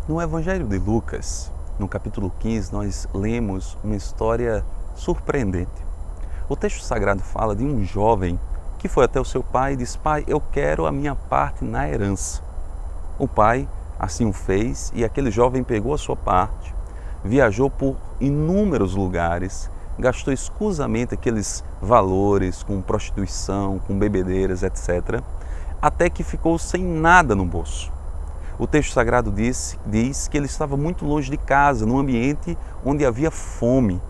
No Evangelho de Lucas, no capítulo 15, nós lemos uma história surpreendente. O texto sagrado fala de um jovem que foi até o seu pai e disse: "Pai, eu quero a minha parte na herança." O pai assim o fez e aquele jovem pegou a sua parte, viajou por inúmeros lugares, gastou escusamente aqueles valores com prostituição, com bebedeiras, etc., até que ficou sem nada no bolso. O texto sagrado diz que ele estava muito longe de casa, num ambiente onde havia fome.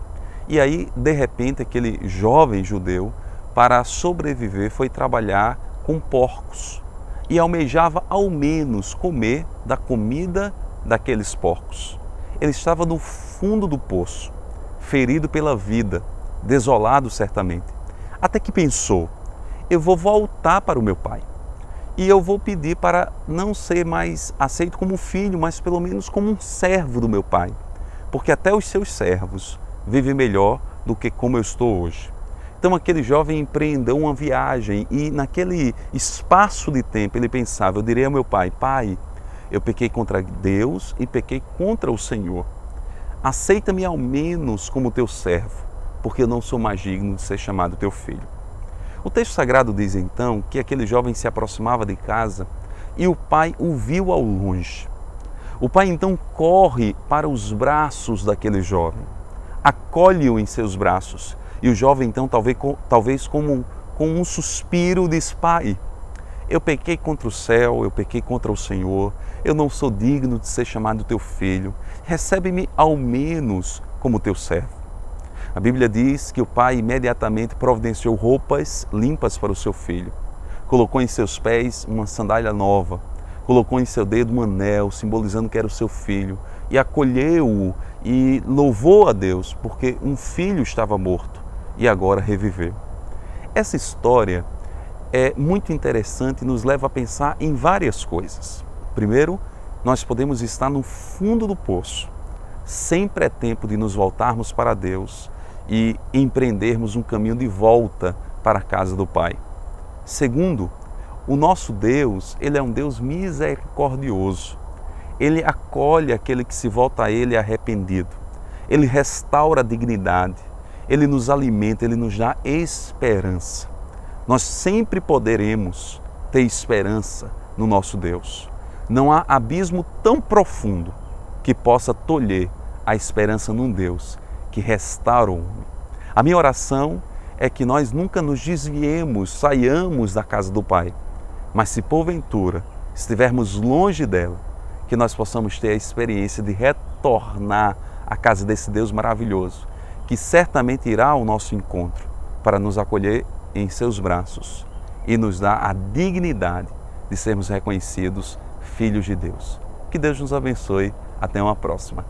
E aí, de repente, aquele jovem judeu, para sobreviver, foi trabalhar com porcos e almejava ao menos comer da comida daqueles porcos. Ele estava no fundo do poço, ferido pela vida, desolado certamente. Até que pensou: eu vou voltar para o meu pai. E eu vou pedir para não ser mais aceito como filho, mas pelo menos como um servo do meu pai. Porque até os seus servos vivem melhor do que como eu estou hoje. Então aquele jovem empreendeu uma viagem e naquele espaço de tempo ele pensava: eu direi ao meu pai: Pai, eu pequei contra Deus e pequei contra o Senhor. Aceita-me ao menos como teu servo, porque eu não sou mais digno de ser chamado teu filho. O texto sagrado diz então que aquele jovem se aproximava de casa e o pai o viu ao longe. O pai então corre para os braços daquele jovem, acolhe-o em seus braços e o jovem então talvez com um suspiro diz: Pai, eu pequei contra o céu, eu pequei contra o Senhor, eu não sou digno de ser chamado teu filho, recebe-me ao menos como teu servo. A Bíblia diz que o pai imediatamente providenciou roupas limpas para o seu filho, colocou em seus pés uma sandália nova, colocou em seu dedo um anel, simbolizando que era o seu filho, e acolheu-o e louvou a Deus, porque um filho estava morto e agora reviveu. Essa história é muito interessante e nos leva a pensar em várias coisas. Primeiro, nós podemos estar no fundo do poço. Sempre é tempo de nos voltarmos para Deus e empreendermos um caminho de volta para a casa do Pai. Segundo, o nosso Deus, Ele é um Deus misericordioso. Ele acolhe aquele que se volta a Ele arrependido. Ele restaura a dignidade. Ele nos alimenta, Ele nos dá esperança. Nós sempre poderemos ter esperança no nosso Deus. Não há abismo tão profundo que possa tolher a esperança num Deus que restaura o homem. A minha oração é que nós nunca nos desviemos, saiamos da casa do Pai, mas se porventura estivermos longe dela, que nós possamos ter a experiência de retornar à casa desse Deus maravilhoso, que certamente irá ao nosso encontro para nos acolher em seus braços e nos dar a dignidade de sermos reconhecidos filhos de Deus. Que Deus nos abençoe. Até uma próxima.